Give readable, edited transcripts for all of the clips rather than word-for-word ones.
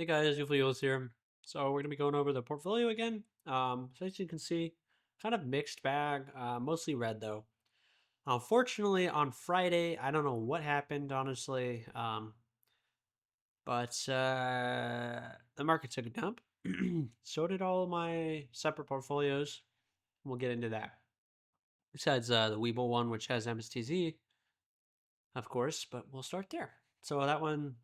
Hey guys, Wheels here. So we're gonna be going over the portfolio again. So as you can see, kind of mixed bag. Mostly red though. Unfortunately, on Friday, I don't know what happened, honestly. But the market took a dump. So did all of my separate portfolios. We'll get into that. Besides the Weeble one, which has MSTZ, of course, but we'll start there. So that one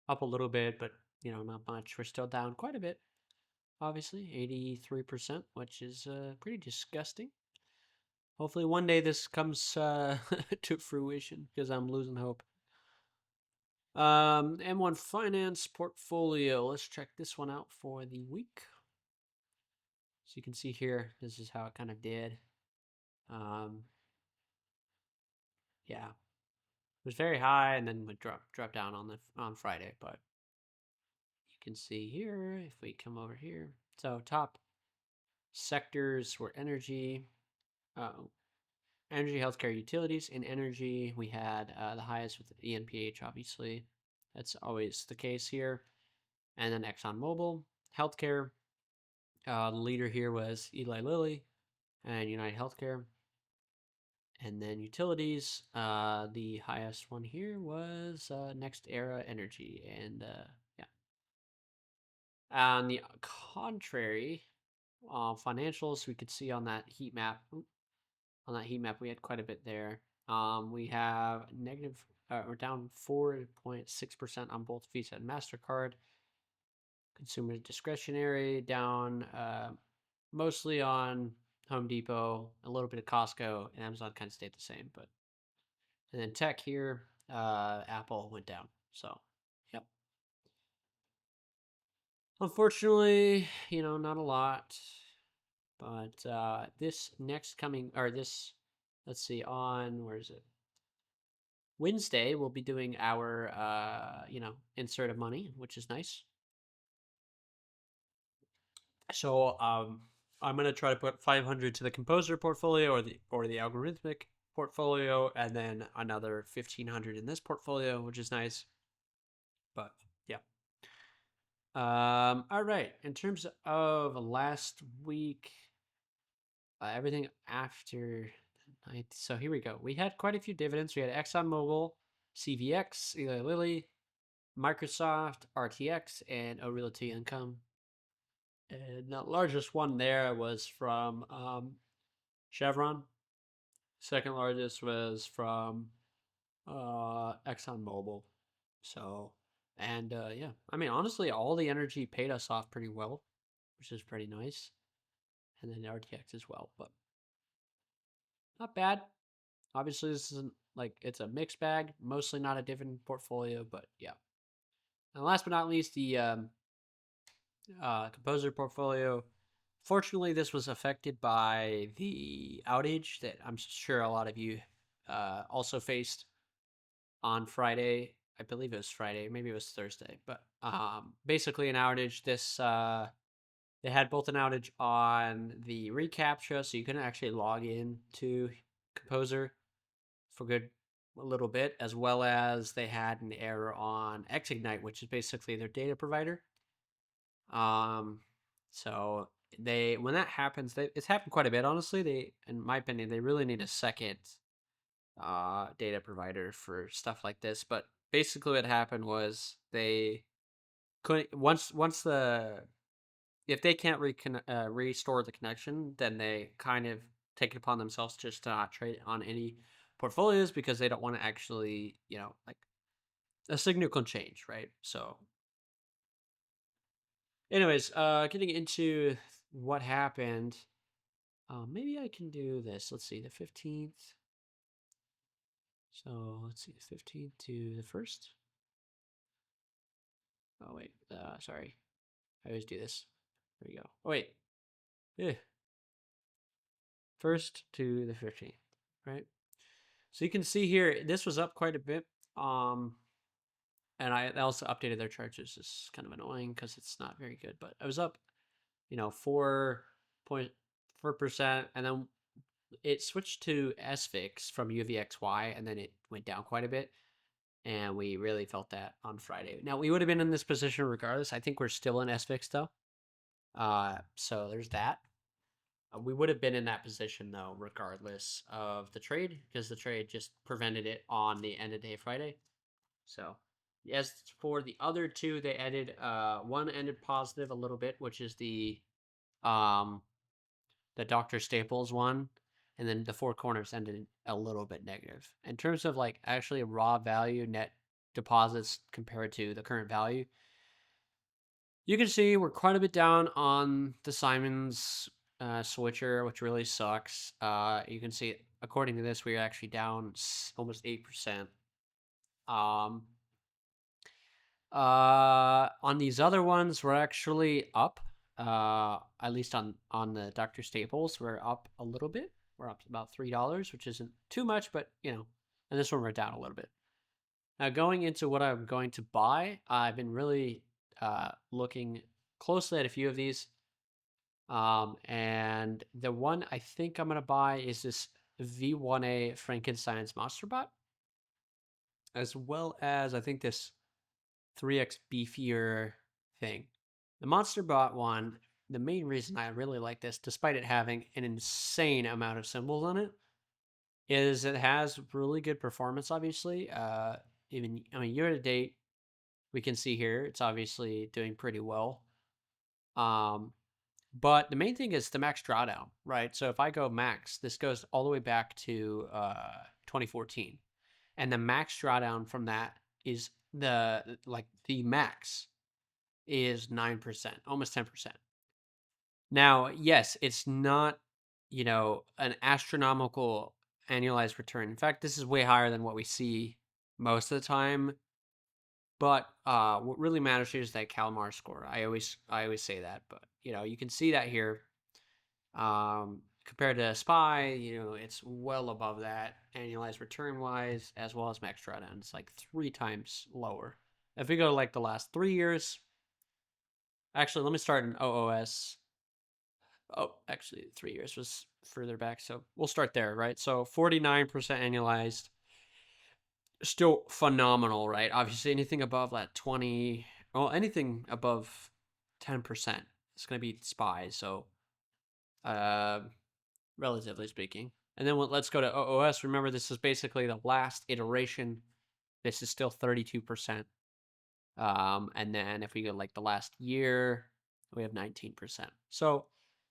up a little bit, but not much. We're still down quite a bit. Obviously 83%, which is pretty disgusting. Hopefully one day this comes to fruition because I'm losing hope. M1 Finance portfolio. Let's check this one out for the week. So you can see here, this is how it kind of did. Um, yeah, it was very high and then would drop down on Friday, but you can see here if we come over here. So top sectors were energy, energy, healthcare, utilities. In energy, we had the highest with ENPH, obviously. That's always the case here. And then ExxonMobil. Healthcare, the leader here was Eli Lilly and United Healthcare. And then utilities, the highest one here was Next Era Energy. And yeah. On the contrary, financials, we could see on that heat map. We had quite a bit there. We have negative, we're down 4.6% on both Visa and MasterCard. Consumer discretionary down mostly on Home Depot, a little bit of Costco, and Amazon kind of stayed the same. But and then tech here, Apple went down. So, yep. Unfortunately, not a lot. But this next coming, or this, let's see, on, where is it? Wednesday, we'll be doing our, insert of money, which is nice. So I'm gonna try to put 500 to the composer portfolio or the algorithmic portfolio, and then another 1500 in this portfolio, which is nice. But yeah. All right. In terms of last week, everything after the night. So here we go. We had quite a few dividends. We had ExxonMobil, CVX, Eli Lilly, Microsoft, RTX, and O Realty Income. And the largest one there was from Chevron. Second largest was from ExxonMobil. So, and yeah, I mean, honestly, all the energy paid us off pretty well, which is pretty nice. And then RTX as well, but not bad. Obviously, this isn't like it's a mixed bag, mostly not a dividend portfolio, but yeah. And last but not least, the Composer portfolio. Fortunately, this was affected by the outage that I'm sure a lot of you also faced on Friday. I believe it was Friday, maybe it was Thursday, but basically an outage. They had both an outage on the reCAPTCHA, so you couldn't actually log in to Composer for a little bit, as well as they had an error on Xignite, which is basically their data provider. Um, so when that happens, it's happened quite a bit. Honestly, in my opinion, they really need a second data provider for stuff like this. But basically, what happened was they couldn't once the if they can't restore the connection, then they kind of take it upon themselves just to not trade on any portfolios because they don't want to actually, like a signal can change, right? So, anyways, getting into what happened. Maybe I can do this. Let's see, the 15th. So let's see, the 15th to the 1st. Oh, wait. Sorry. I always do this. There we go. Oh, wait. Yeah. 1st to the 15th, right? So you can see here, this was up quite a bit. And I also updated their charts. This is kind of annoying because it's not very good, but I was up, 4.4%, and then it switched to SVIX from UVXY, and then it went down quite a bit. and we really felt that on Friday. Now we would have been in this position regardless. I think we're still in SVIX though, so there's that. We would have been in that position though, regardless of the trade, because the trade just prevented it on the end of day Friday. So, as for the other two, they ended one ended positive a little bit, which is um the Dr. Staples one, and then the Four Corners ended a little bit negative. In terms of like actually raw value net deposits compared to the current value, you can see we're quite a bit down on the Simons switcher, which really sucks. You can see, according to this, we're actually down almost 8%. Um, on these other ones, we're actually up. At least on the Dr. Staples, we're up a little bit. We're up to about $3, which isn't too much, but you know. And this one we're down a little bit. Now going into what I'm going to buy, I've been really looking closely at a few of these. And the one I think I'm gonna buy is this V1A Frankenstein's Monsterbot, as well as I think this 3x beefier thing. The Monsterbot one, the main reason I really like this, despite it having an insane amount of symbols on it, is it has really good performance. Obviously, even I mean year to date, we can see here it's obviously doing pretty well. But the main thing is the max drawdown, right? So if I go max, this goes all the way back to 2014, and the max drawdown from that is the max is 9%, almost 10%. Now, yes, it's not, an astronomical annualized return. In fact, this is way higher than what we see most of the time. But what really matters here is that Calamar score. I always say that, but you can see that here. Compared to SPY, it's well above that annualized return wise, as well as max drawdown. It's like 3 times lower. If we go to like the last 3 years, actually, let me start in OOS. Oh, actually, 3 years was further back, so we'll start there, right? So 49% annualized, still phenomenal, right? Obviously, anything above that 20, well, anything above 10% is going to be SPY. So, uh, relatively speaking. And then let's go to OOS. Remember, this is basically the last iteration. This is still 32%. And then if we go like the last year, we have 19%. So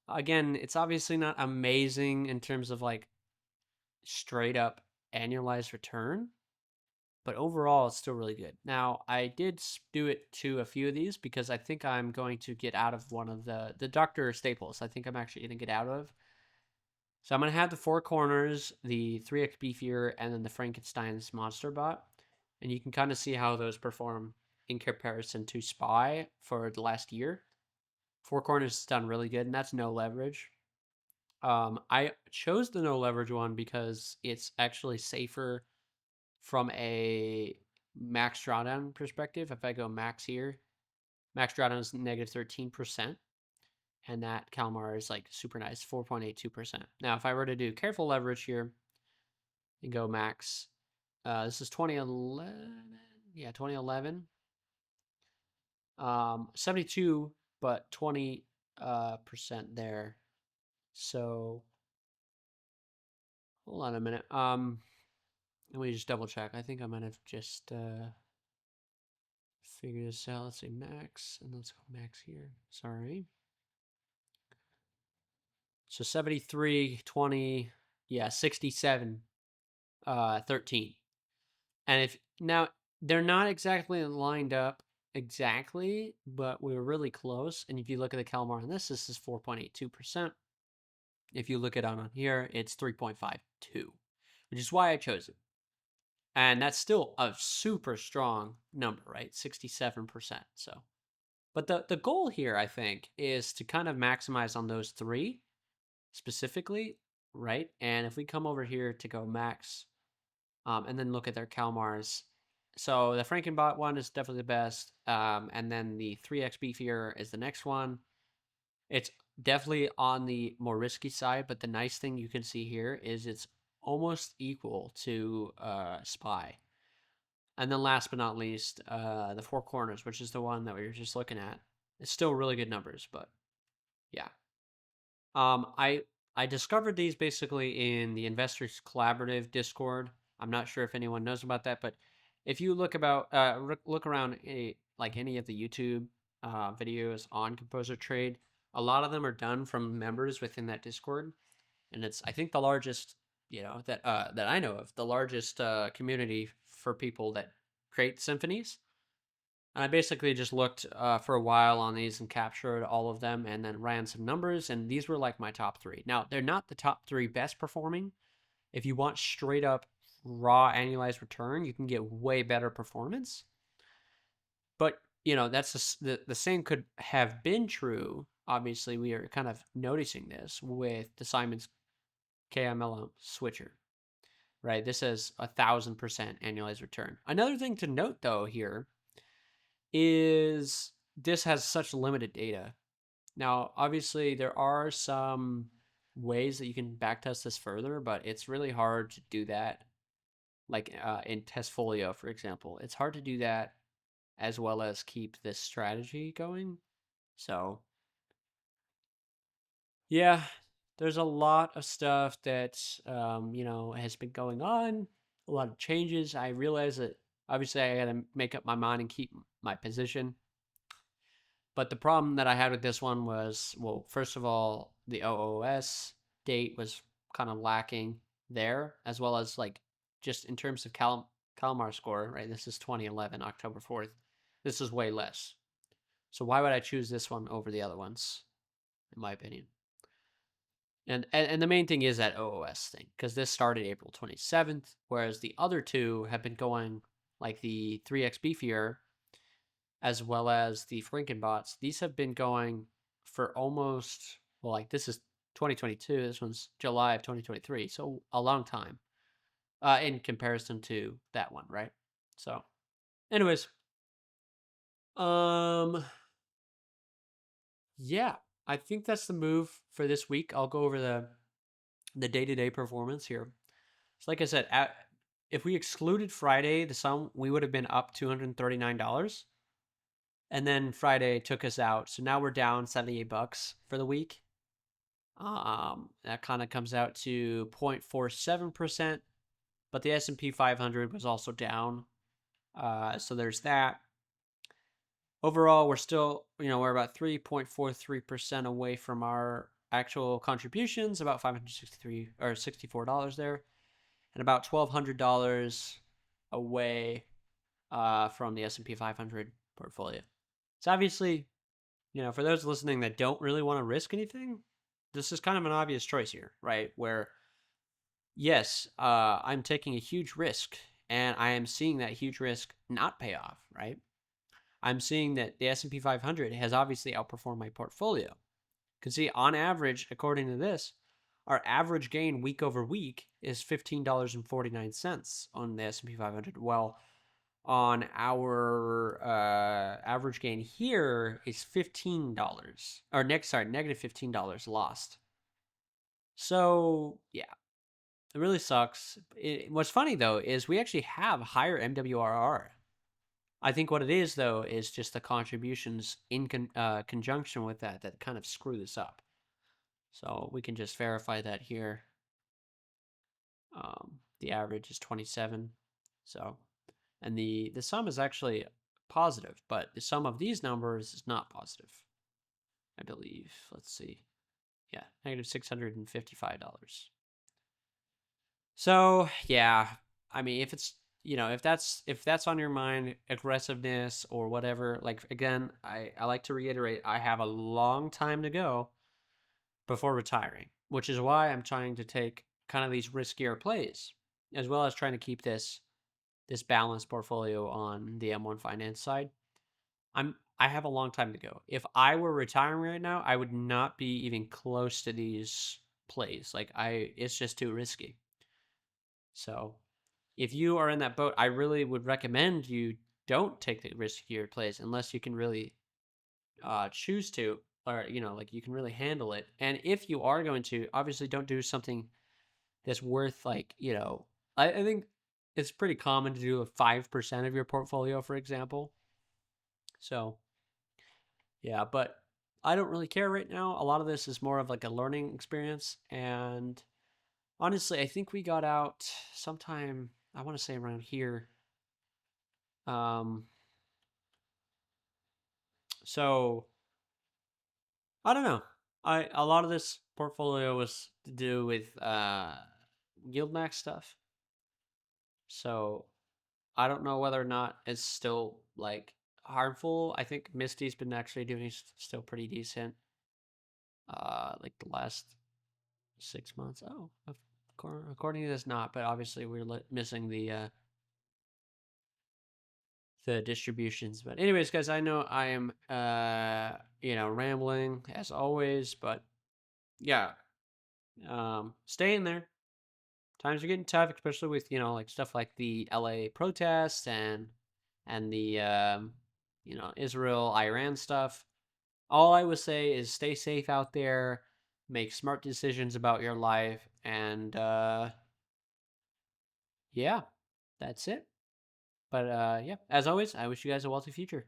again, it's obviously not amazing in terms of like straight up annualized return, but overall it's still really good. Now, I did do it to a few of these because I think I'm going to get out of one of the Dr. Staples. I think I'm actually going to get out of. So I'm going to have the Four Corners, the 3x Beefier, and then the Frankenstein's Monster Bot. And you can kind of see how those perform in comparison to SPY for the last year. Four Corners has done really good, and that's no leverage. I chose the no leverage one because it's actually safer from a max drawdown perspective. If I go max here, max drawdown is negative 13%. And that Calmar is like super nice, 4.82%. Now, if I were to do careful leverage here and go max, this is 2011. Yeah, 2011. 72, but 20 percent there. So hold on a minute. Let me just double check. I think I might have just figured this out. Let's say max, and let's go max here. Sorry. So 73, 20, yeah, 67, 13. And if now they're not exactly lined up exactly, but we were really close. And if you look at the Calamar on this is 4.82%. If you look at it on here, it's 3.52, which is why I chose it. And that's still a super strong number, right? 67%. So, but the goal here, I think, is to kind of maximize on those three specifically, right? And if we come over here to go max, and then look at their Calmars. So the Frankenbot one is definitely the best. And then the 3x Beefier is the next one. It's definitely on the more risky side, but the nice thing you can see here is it's almost equal to SPY. And then last but not least, the Four Corners, which is the one that we were just looking at. It's still really good numbers, but yeah. I discovered these basically in the Investors Collaborative Discord. I'm not sure if anyone knows about that, but if you look around like any of the YouTube videos on Composer.trade, a lot of them are done from members within that Discord, and it's I think the largest, that I know of, the largest community for people that create symphonies. And I basically just looked for a while on these and captured all of them and then ran some numbers. And these were like my top three. Now, they're not the top three best performing. If you want straight up raw annualized return, you can get way better performance. But, that's the same could have been true. Obviously, we are kind of noticing this with the Simon's KML switcher, right? This has 1,000% annualized return. Another thing to note, though, here is this has such limited data. Now, obviously, there are some ways that you can backtest this further, but it's really hard to do that. Like in Testfolio, for example, it's hard to do that as well as keep this strategy going. So, yeah, there's a lot of stuff that has been going on. A lot of changes. I realize that obviously I got to make up my mind and keep my position. But the problem that I had with this one was, well, first of all, the OOS date was kind of lacking there, as well as like just in terms of Calamar score, right? This is 2011, October 4th. This is way less. So why would I choose this one over the other ones, in my opinion? And the main thing is that OOS thing, because this started April 27th, whereas the other two have been going like the 3x beefier as well as the Frankenbots. These have been going for almost, well, like this is 2022. This one's July of 2023. So a long time in comparison to that one, right? So, anyways, um, yeah, I think that's the move for this week. I'll go over the day-to-day performance here. So like I said, if we excluded Friday, the sum we would have been up $239. And then Friday took us out. So now we're down $78 for the week. That kind of comes out to 0.47%, but the S&P 500 was also down. So there's that. Overall, we're still, we're about 3.43% away from our actual contributions, about 563 or $64 there, and about $1,200 away from the S&P 500 portfolio. So obviously, for those listening that don't really want to risk anything, this is kind of an obvious choice here, right? Where, yes, I'm taking a huge risk and I am seeing that huge risk not pay off, right? I'm seeing that the S&P 500 has obviously outperformed my portfolio. Because see, on average, according to this, our average gain week over week is $15.49 on the S&P 500. Well, on our average gain here is $15 or negative $15 lost. So yeah, it really sucks. What's funny though is we actually have higher MWRR. I think what it is though is just the contributions in conjunction with that kind of screw this up. So we can just verify that here. The average is 27. So, and the sum is actually positive, but the sum of these numbers is not positive, I believe. Let's see. Yeah, negative $655. So yeah, I mean, if it's if that's on your mind, aggressiveness or whatever. Like again, I like to reiterate, I have a long time to go before retiring, which is why I'm trying to take kind of these riskier plays, as well as trying to keep this balanced portfolio on the M1 Finance side. I have a long time to go. If I were retiring right now, I would not be even close to these plays. Like it's just too risky. So if you are in that boat, I really would recommend you don't take the riskier plays unless you can really choose to, or like you can really handle it. And if you are going to, obviously don't do something that's worth like I think it's pretty common to do a 5% of your portfolio, for example. So yeah, but I don't really care right now. A lot of this is more of like a learning experience. And honestly, I think we got out sometime, I want to say around here. Um, so I don't know. A lot of this portfolio was to do with yield max stuff. So I don't know whether or not it's still like harmful. I think Misty's been actually doing still pretty decent. Like the last 6 months. Oh, according to this, not. But obviously, we're missing the distributions. But anyways, guys, I know I am rambling as always, but yeah, stay in there. Times are getting tough, especially with like stuff like the LA protests and the Israel Iran stuff. All I would say is stay safe out there, make smart decisions about your life, and yeah, that's it. But yeah, as always, I wish you guys a wealthy future.